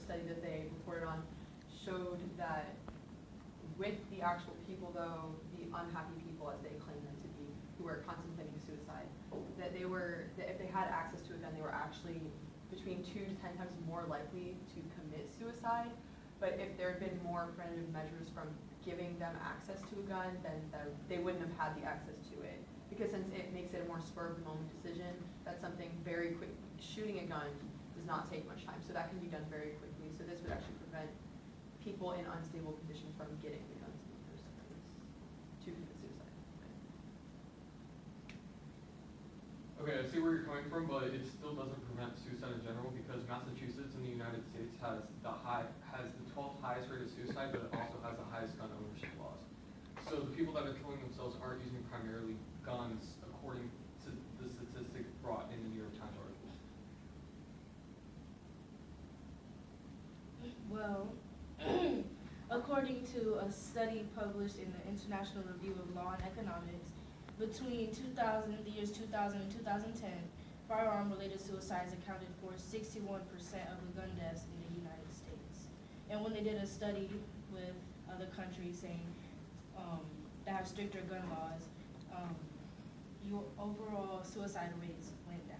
study that they reported on showed that with the actual people, though, the unhappy people, as they claim them to be, who were contemplating suicide, that if they had access to a gun, they were actually between 2 to 10 times more likely to commit suicide. But if there had been more preventative measures from giving them access to a gun, then they wouldn't have had the access to it. Because since it makes it a more spur-of-the-moment decision, that's something very quick. Shooting a gun does not take much time, so that can be done very quickly. So this would actually prevent people in unstable conditions from getting the guns in the first place to commit suicide. Okay, I see where you're coming from, but it still doesn't prevent suicide in general because Massachusetts in the United States has the 12th highest rate of suicide, but it also has the highest gun ownership laws. So the people that are killing themselves aren't using primarily guns, according to the statistic brought in the New York Times article. Well, according to a study published in the International Review of Law and Economics, between the years 2000 and 2010, firearm-related suicides accounted for 61% of the gun deaths in the United States. And when they did a study with other countries saying that have stricter gun laws, your overall suicide rates went down.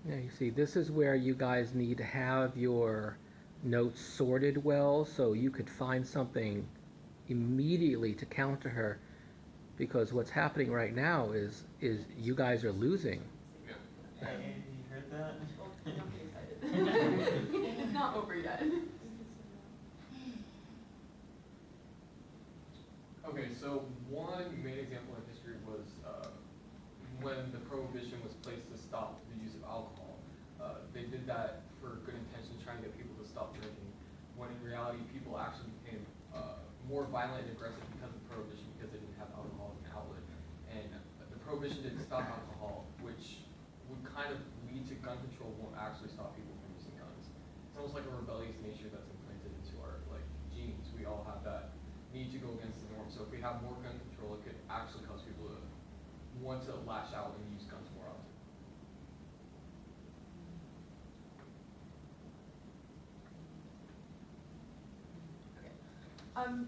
Yeah, you see, this is where you guys need to have your notes sorted well, so you could find something immediately to counter her, because what's happening right now is you guys are losing. Hey, you heard that? Well, don't get excited. It's not over yet. Okay, so one main example in history was when the prohibition was placed to stop the use of alcohol. They did that for good intentions, trying to get people to stop drinking, when in reality people actually became more violent and aggressive because of prohibition, because they didn't have alcohol as an outlet. And the prohibition didn't stop alcohol, which would kind of lead to gun control, won't actually stop people from using guns. It's almost like a rebellious nature that's implanted into our genes. We all have that need to go against the norm. So if we have more gun control, it could actually cause people to want to lash out and use guns more often.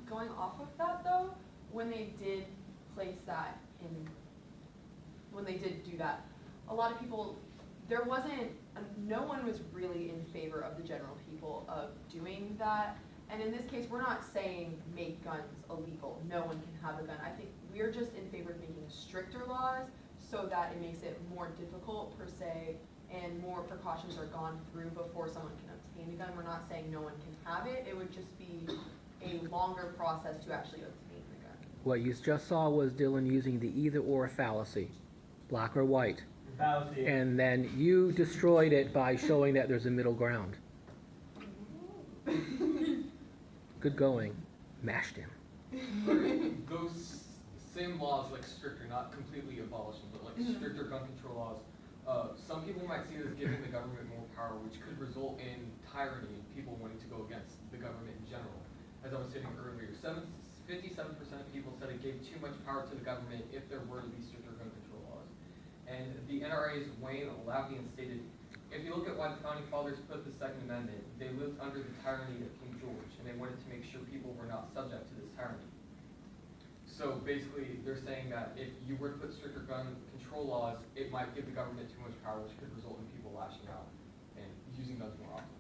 Going off of that though, when they did place that in, when they did do that, a lot of people, there wasn't, no one was really in favor of the general people of doing that. And in this case, we're not saying make guns illegal. No one can have a gun. I think we're just in favor of making stricter laws so that it makes it more difficult per se, and more precautions are gone through before someone can obtain a gun. We're not saying no one can have it. It would just be a longer process to actually obtain the gun. What you just saw was Dylan using the either-or fallacy, black or white. Fallacy. And then you destroyed it by showing that there's a middle ground. Good going. Mashed him. Those same laws, like stricter, not completely abolishing, but like stricter gun control laws, some people might see it as giving the government more power, which could result in tyranny and people wanting to go against the government in general. As I was stating earlier, 57% of people said it gave too much power to the government if there were to be stricter gun control laws. And the NRA's Wayne Lavian stated, if you look at why the Founding Fathers put the Second Amendment, they lived under the tyranny of King George, and they wanted to make sure people were not subject to this tyranny. So basically, they're saying that if you were to put stricter gun control laws, it might give the government too much power, which could result in people lashing out and using guns more often.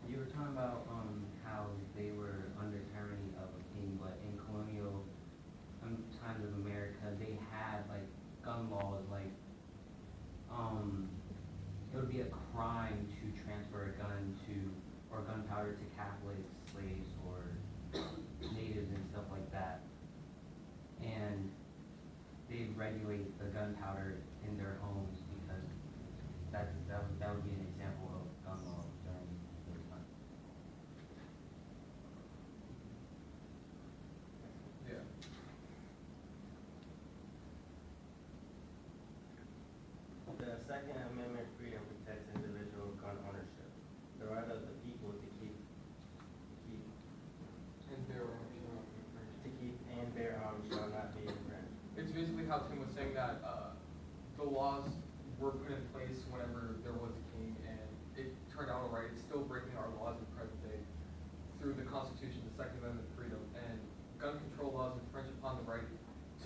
You were talking about how they were under tyranny of a king, but in colonial times of America, they had like gun laws, like it would be a crime to transfer a gun or gunpowder to Catholics, slaves, or natives and stuff like that. And they regulate the gunpowder in their homes because that The Second Amendment freedom protects individual gun ownership, the right of the people to keep And their arms shall not be infringed. and bear arms shall not be infringed. It's basically how Tim was saying that, the laws were put in place whenever there was a king, and it turned out alright. It's still breaking our laws in present day through the Constitution, the Second Amendment freedom, and gun control laws infringe upon the right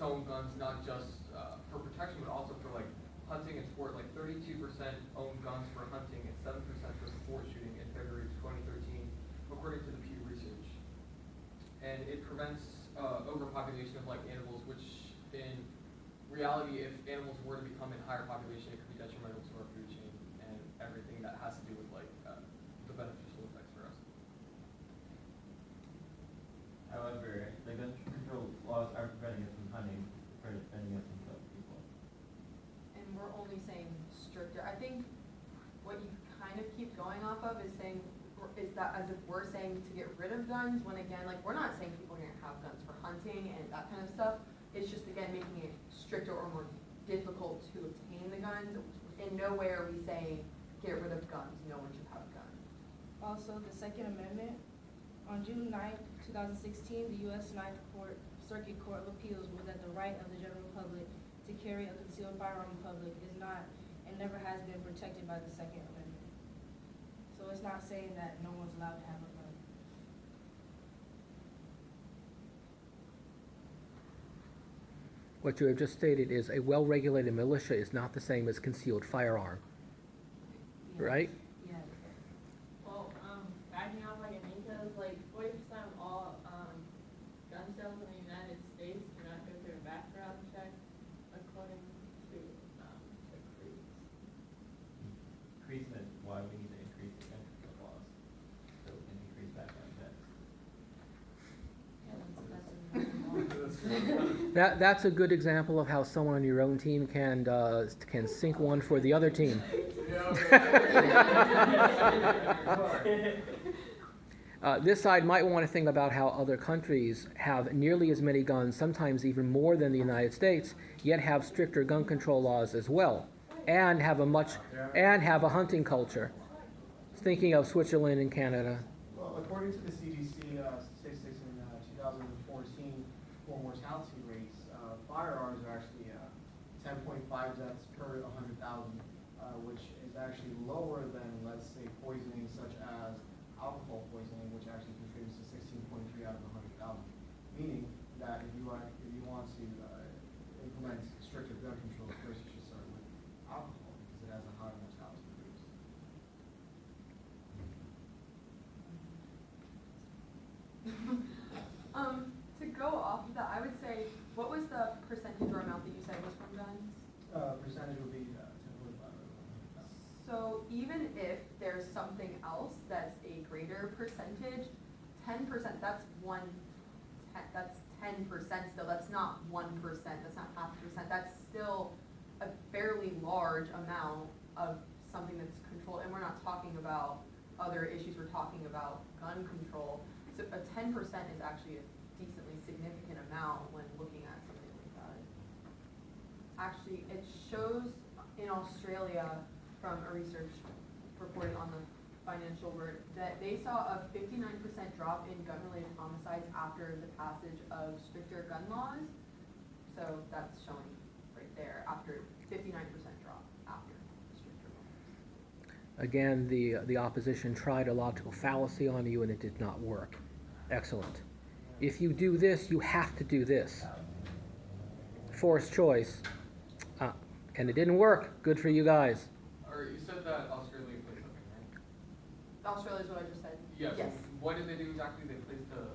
to own guns, not just, for protection, but also for like hunting and sport. Like 32% own guns for hunting and 7% for sport shooting in February of 2013, according to the Pew Research. And it prevents overpopulation of like animals, which in reality, if animals were to become in higher population, it could be detrimental to our food chain and everything that has to do with like the beneficial effects for us. However, the gun control laws are preventing us from hunting, preventing us from killing people. And we're only saying stricter. I think what you kind of keep going off of is saying, is that as if we're saying to get rid of guns, when again, like, we're not saying people are gonna have guns for hunting and that kind of stuff. It's just, again, making it stricter or more difficult to obtain the guns. In no way are we saying, get rid of guns, no one should have a gun. Also, the Second Amendment, on June 9th, 2016, the U.S. Ninth Circuit Court of Appeals ruled that the right of the general public to carry a concealed firearm in public is not and never has been protected by the Second Amendment. So it's not saying that no one's allowed to have a gun. What you have just stated is a well-regulated militia is not the same as concealed firearm, right? Yes. Well, backing off like Anita's, like 40% of all gun sales in the United States do not go through a background check, according to the creeds. Increasing is why we need to increase the gun control laws, so we can increase background checks. That's a good example of how someone on your own team can sink one for the other team. This side might want to think about how other countries have nearly as many guns, sometimes even more than the United States, yet have stricter gun control laws as well, and have a hunting culture. Thinking of Switzerland and Canada. Well, according to the CDC statistics in 2014 for mortality rates, firearms are actually 10.5 deaths per 100,000, which is actually lower than, let's say, poisoning such as alcohol poisoning, which actually contributes to 16.3 out of 100,000. Meaning that if you want to implement stricter gun control, first you should start with alcohol because it has a higher mortality rate. To go off of that, I would say, what was the percentage or amount that you said was from guns? Percentage would be 10.5. So even if there's something else that's a greater percentage, 10%, that's 10% still, that's not 1%, that's not 0.5%, that's still a fairly large amount of something that's controlled, and we're not talking about other issues, we're talking about gun control. So a 10% is actually a decently significant amount when looking at something like that. Actually, it shows in Australia from a research reported on the Financial Word that they saw a 59% drop in gun-related homicides after the passage of stricter gun laws. So that's showing right there, after 59% drop after stricter laws. Again, the opposition tried a logical fallacy on you and it did not work. Excellent. If you do this, you have to do this. Forced choice. And it didn't work. Good for you guys. Or you said that Australia placed something, right? Australia is what I just said. Yes. Yes. What did they do exactly? They placed a.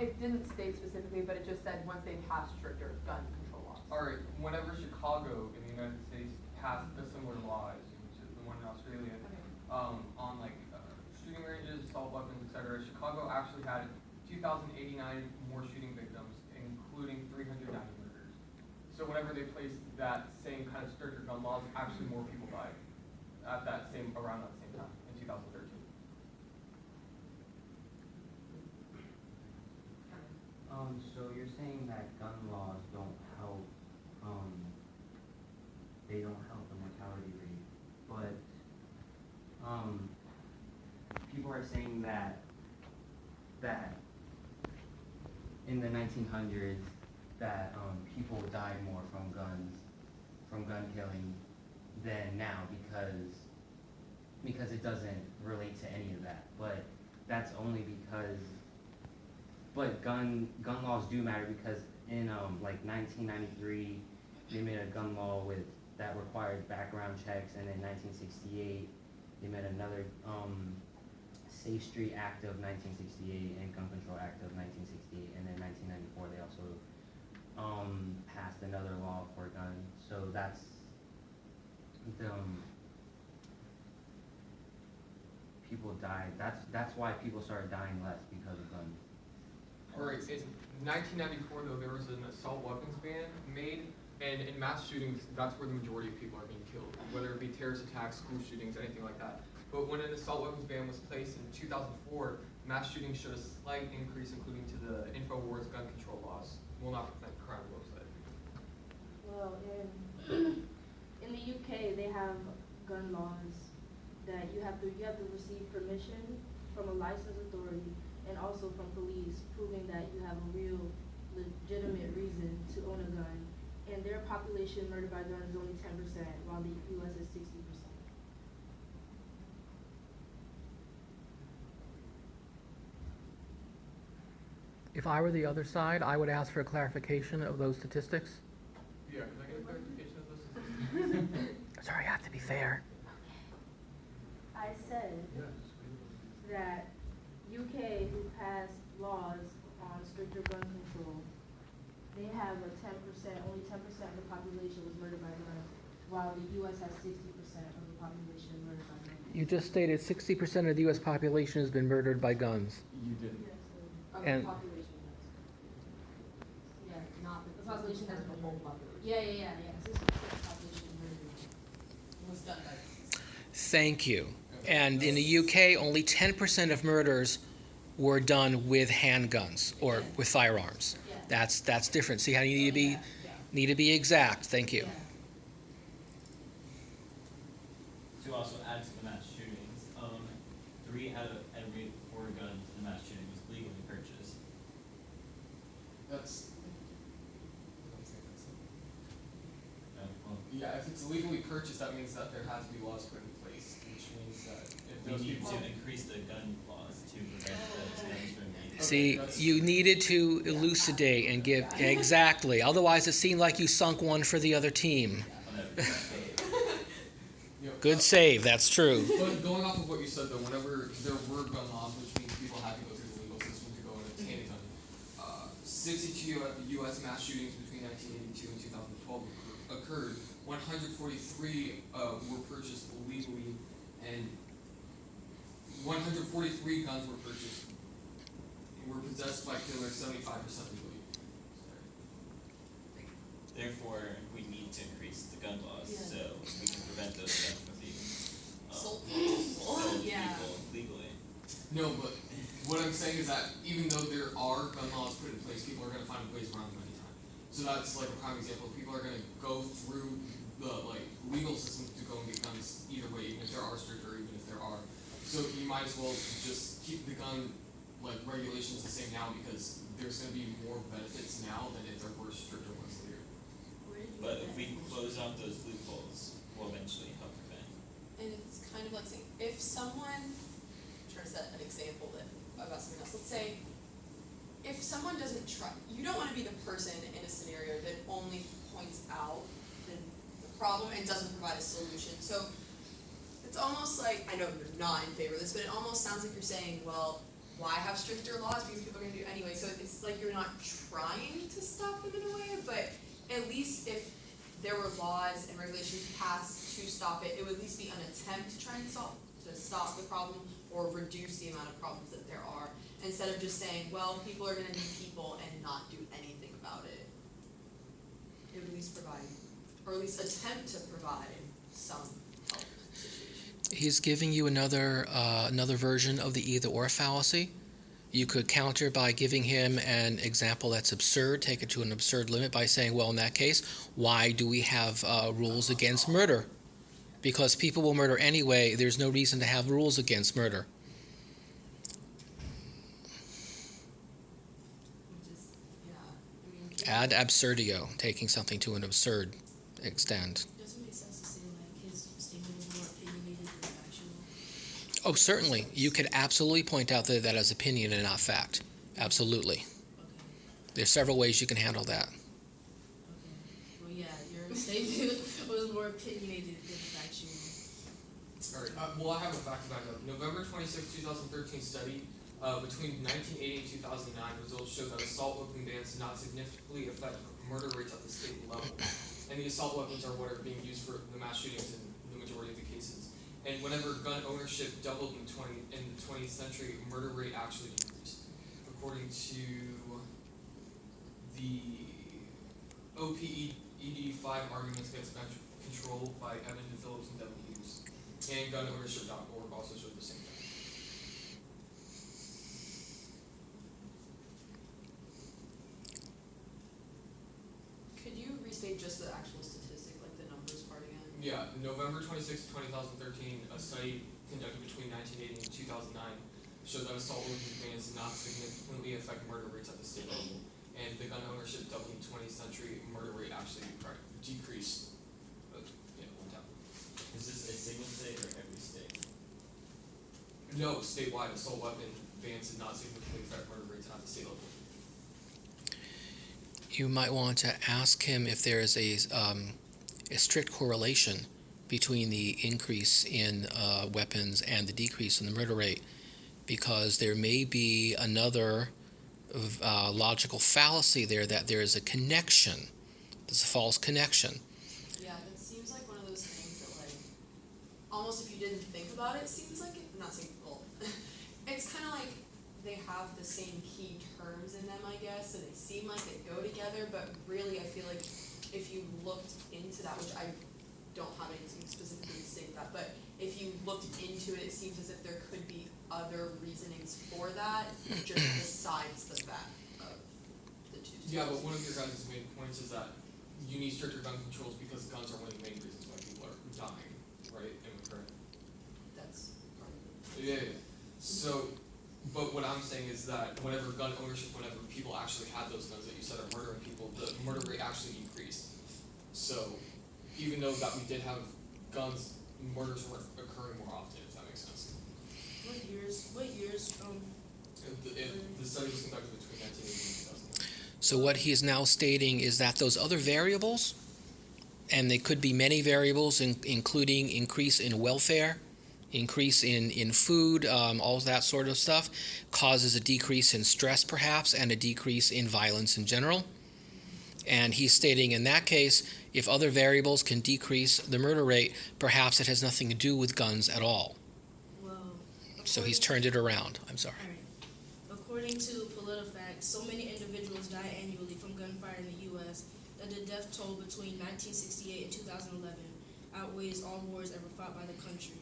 It didn't state specifically, but it just said once they passed stricter gun control laws. All right. Whenever Chicago in the United States passed a similar law to the one in Australia, on like shooting ranges, assault weapons, etc., Chicago actually had 2,089 more shooting victims, including 390 murders. So whenever they placed that same kind of stricter gun laws, actually more people died at around that same time in 2013. So you're saying that gun laws don't help, they don't help the mortality but, people are saying that in the 1900s, that, people died more from gun killing than now because it doesn't relate to any of that. But that's only because, but gun laws do matter because in, like 1993, they made a gun law that required background checks, and in 1968, they made another, Safe Street Act of 1968 and Gun Control Act of 1968, and in 1994 they also passed another law for guns. So that's the people died. That's why people started dying less because of guns. Alright, in 1994 though, there was an assault weapons ban made, and in mass shootings, that's where the majority of people are being killed, whether it be terrorist attacks, school shootings, anything like that. But when an assault weapons ban was placed in 2004, mass shootings showed a slight increase, including to the InfoWars gun control laws. Will not prevent crime website. Well, in the UK, they have gun laws that you have to receive permission from a licensed authority and also from police, proving that you have a real legitimate reason to own a gun. And their population murdered by guns is only 10%, while the US is 60%. If I were the other side, I would ask for a clarification of those statistics. Yeah, can I get a clarification of those statistics? Sorry, I have to be fair. I said that UK, who passed laws on stricter gun control, they have a 10%, only 10% of the population was murdered by guns, while the US has 60% of the population murdered by guns. You just stated 60% of the US population has been murdered by guns. You did. Yeah, so, Of And- the population, yeah, not the population has the whole population. yeah, 60% of the population murdered. Was done by. Thank you. And in the UK, only 10% of murders were done with handguns or with firearms. Yeah. That's different. See how you need to be exact. Thank you. Yeah. To also add to the mass shootings, 3 out of every 4 guns in a mass shooting was legally purchased. That's. Well, Yeah, if it's legally purchased, that means that there has to be laws put in place, which means that if we those need people. to increase the gun laws to prevent those guns from being. See, that's- you needed to elucidate and give exactly. Otherwise, it seemed like you sunk one for the other team. Good save. That's true. But going off of what you said though, whenever there were gun laws, which means people had to go through the legal system to go and obtain a gun, 62 U.S. mass shootings between 1982 and 2012 occurred. 143 were purchased illegally, and 143 guns were purchased. Were possessed by killers, 75% legally. Therefore, we need to increase the gun laws Yeah. so we can prevent those guns from being Sold sold to Yeah. people legally. No, but what I'm saying is that even though there are gun laws put in place, people are going to find ways around them anytime. So that's like a prime example. People are going to go through the legal system to go and get guns either way, even if there are stricter, even if there are. So you might as well just keep the gun regulations the same now, because there's going to be more benefits now than if there were stricter ones later. But if we close off those loopholes, we'll eventually help prevent. And it's kind of like saying, if someone, I'm trying to set an example about something else, let's say, if someone doesn't try, you don't want to be the person in a scenario that only points out the problem and doesn't provide a solution. So it's almost like, I know you're not in favor of this, but it almost sounds like you're saying, well, why have stricter laws, because people are going to do it anyway. So it's like you're not trying to stop them in a way, but at least if there were laws and regulations passed to stop it, it would at least be an attempt to try and stop the problem or reduce the amount of problems that there are, instead of just saying, well, people are going to need people and not do anything about it. It would at least provide, or at least attempt to provide some help in the situation. He's giving you another version of the either-or fallacy. You could counter by giving him an example that's absurd, take it to an absurd limit by saying, well, in that case, why do we have rules against murder? Because people will murder anyway, there's no reason to have rules against murder. Which is, yeah, I mean. Ad absurdeo, taking something to an absurd extent. Does it make sense to say like his statement is more opinionated than factual? Oh, certainly. You could absolutely point out that as opinion and not fact. Absolutely. Okay. There's several ways you can handle that. Okay. Well, yeah, your statement was more opinionated than factual. Alright, well, I have a fact to back up. November 26, 2013 study, between 1980 and 2009, results showed that assault weapon bans did not significantly affect murder rates at the state level. And the assault weapons are what are being used for the mass shootings in the majority of the cases. And whenever gun ownership doubled in the 20th century, murder rate actually decreased. According to the OPED 5 Arguments Against Gun Control by Evan Phillips and Devin Hughes. And gunownership.org also showed the same thing. Could you restate just the actual statistic, like the numbers part again? Yeah, November 26, 2013, a study conducted between 1980 and 2009 showed that assault weapons bans did not significantly affect murder rates at the state level. And the gun ownership doubled in the 20th century, murder rate actually decreased. Went down. Is this a single state or every state? No, statewide assault weapon bans did not significantly affect murder rates at the state level. You might want to ask him if there is a strict correlation between the increase in weapons and the decrease in the murder rate, because there may be another logical fallacy there, that there is a connection. There's a false connection. Yeah, that seems like one of those things that, like, almost if you didn't think about it, seems like it, not saying, well, it's kind of like they have the same key terms in them, I guess, and they seem like they go together, but really I feel like if you looked into that, which I don't have anything specifically to say with that, but if you looked into it, it seems as if there could be other reasonings for that, just besides the fact of the two states. Yeah, but one of your guys' main points is that you need stricter gun controls because guns are one of the main reasons why people are dying, right? Am I correct? That's part of it. Yeah. So, but what I'm saying is that whenever gun ownership, whenever people actually had those guns that you said are murdering people, the murder rate actually increased. So, even though that we did have guns, murders were occurring more often, if that makes sense. What years, The study was conducted between 1980 and 2000. So what he is now stating is that those other variables, and they could be many variables, including increase in welfare, increase in food, all that sort of stuff, causes a decrease in stress perhaps, and a decrease in violence in general. And he's stating in that case, if other variables can decrease the murder rate, perhaps it has nothing to do with guns at all. well. So he's turned it around. I'm sorry. Alright. According to PolitiFact, so many individuals die annually from gunfire in the U.S. that the death toll between 1968 and 2011 outweighs all wars ever fought by the country.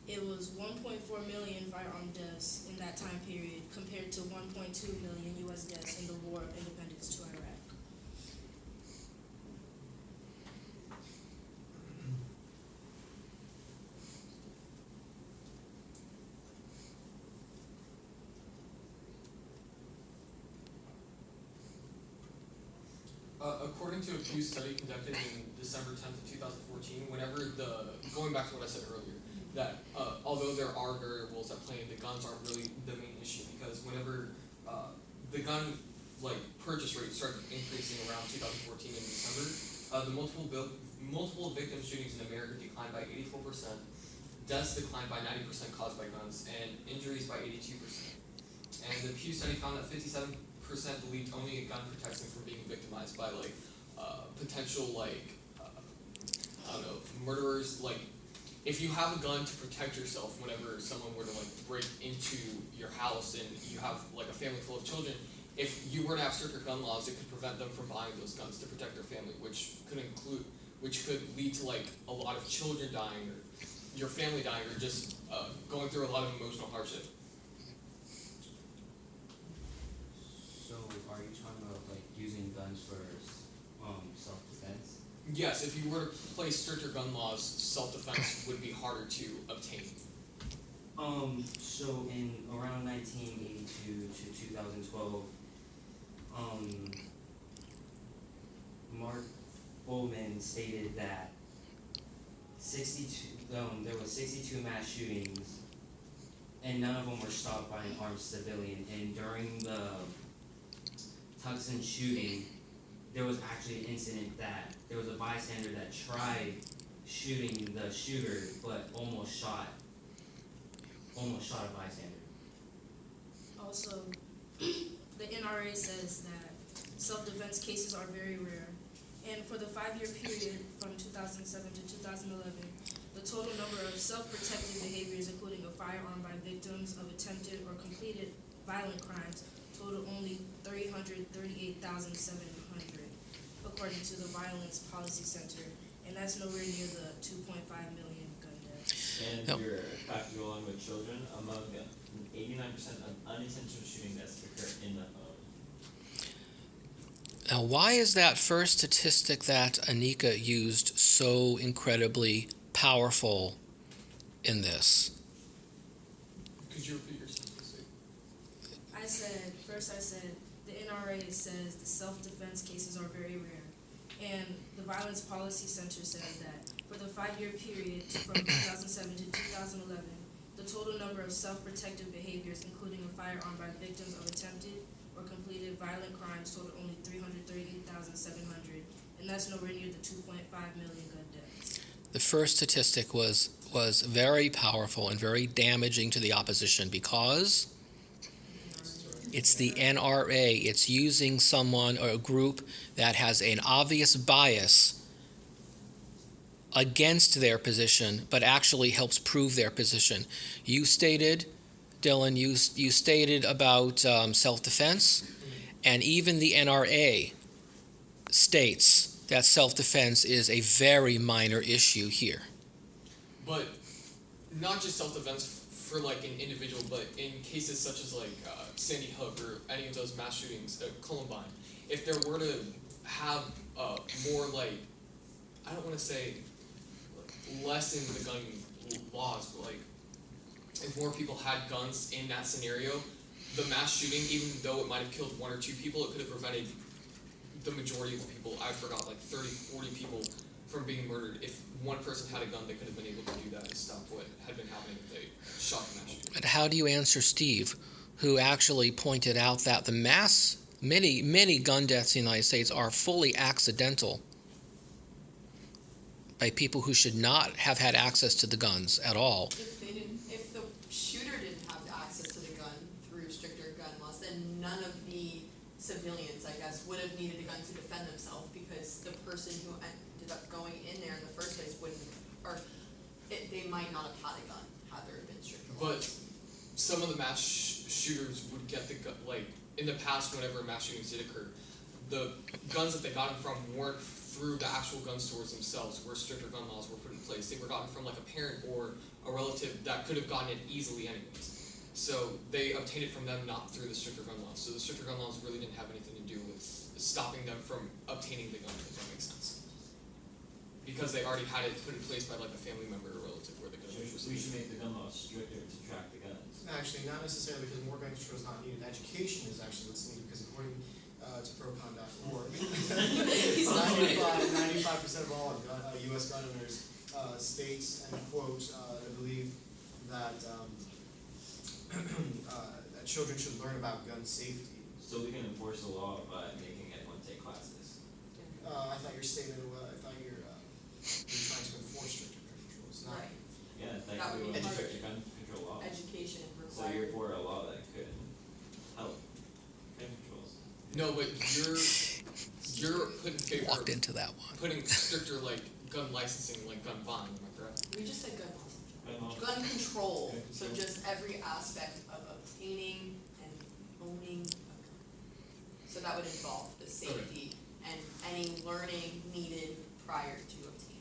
It was 1.4 million firearm deaths in that time period compared to 1.2 million U.S. deaths in the War of Independence to Iraq. According to a Pew study conducted in December 10th of 2014, going back to what I said earlier, that although there are variables at play, the guns aren't really the main issue, because whenever the gun purchase rate started increasing around 2014 in December, the multiple victim shootings in America declined by 84%, deaths declined by 90% caused by guns, and injuries by 82%. And the Pew study found that 57% believed only a gun protects them from being victimized by potential murderers. If you have a gun to protect yourself whenever someone were to break into your house and you have a family full of children, if you were to have stricter gun laws, it could prevent them from buying those guns to protect their family, which could lead to a lot of children dying, or your family dying, or just going through a lot of emotional hardship. So are you talking about using guns for self-defense? Yes, if you were to place stricter gun laws, self-defense would be harder to obtain. So in around 1982 to 2012, Mark Bowman stated that there was 62 mass shootings, and none of them were stopped by an armed civilian. And during the Tucson shooting, there was actually an incident that there was a bystander that tried shooting the shooter, but almost shot a bystander. Also, the NRA says that self-defense cases are very rare. And for the 5-year period from 2007 to 2011, the total number of self-protective behaviors, including a firearm by victims of attempted or completed violent crimes, totaled only 338,700, according to the Violence Policy Center, and that's nowhere near the 2.5 million gun deaths. And Yep. if you're factoring along with children, among 89% of unintentional shooting deaths occur in the home. Now, why is that first statistic that Anika used so incredibly powerful in this? Could you repeat your statistic? I said the NRA says the self-defense cases are very rare, and the Violence Policy Center says that for the 5-year period from 2007 to 2011, the total number of self-protective behaviors, including a firearm by victims of attempted or completed violent crimes, totaled only 338,700, and that's nowhere near the 2.5 million gun deaths. The first statistic was very powerful and very damaging to the opposition because it's the NRA. It's using someone or a group that has an obvious bias against their position, but actually helps prove their position. You stated, Dylan, you stated about self-defense, and even the NRA states that self-defense is a very minor issue here. But not just self-defense for like an individual, but in cases such as like Sandy Hook or any of those mass shootings, Columbine, if there were to have more like, I don't want to say lessen the gun laws, but like if more people had guns in that scenario, the mass shooting, even though it might have killed 1 or 2 people, it could have prevented the majority of the people, I forgot, like 30, 40 people from being murdered. If one person had a gun, they could have been able to do that to stop what had been happening if they shot the mass shooting. But how do you answer Steve, who actually pointed out that the many gun deaths in the United States are fully accidental by people who should not have had access to the guns at all? If the shooter didn't have access to the gun through stricter gun laws, then none of the civilians, I guess, would have needed a gun to defend themselves, because the person who ended up going in there in the first place they might not have had a gun had there been stricter laws. But some of the mass shooters would get the gun, like in the past, whenever mass shootings did occur, the guns that they got them from weren't through the actual gun stores themselves, where stricter gun laws were put in place. They were gotten from like a parent or a relative that could have gotten it easily anyways. So they obtained it from them, not through the stricter gun laws. So the stricter gun laws really didn't have anything to do with stopping them from obtaining the gun, if that makes sense. Because they already had it put in place by like a family member or relative where the gun was. We should make the gun laws stricter to track the guns. Actually, not necessarily, because more gun control is not needed. Education is actually what's needed, because according to procon.org, 95% of all U.S. gun owners states, and quote, believe that that children should learn about gun safety. So we can enforce the law by making everyone take classes. I thought your statement, I thought you're trying to enforce stricter gun controls, not. Right. Yeah, That thankfully would we be want part stricter gun control laws. Education So you're required. for a law that could help gun controls. No, but you're putting favor Walked into that one. putting stricter like gun licensing, like gun buying, am I correct? We just said gun laws. Gun law. Gun control, Gun so control. just every aspect of obtaining and owning a gun. So that would involve the safety and any learning needed prior to obtaining.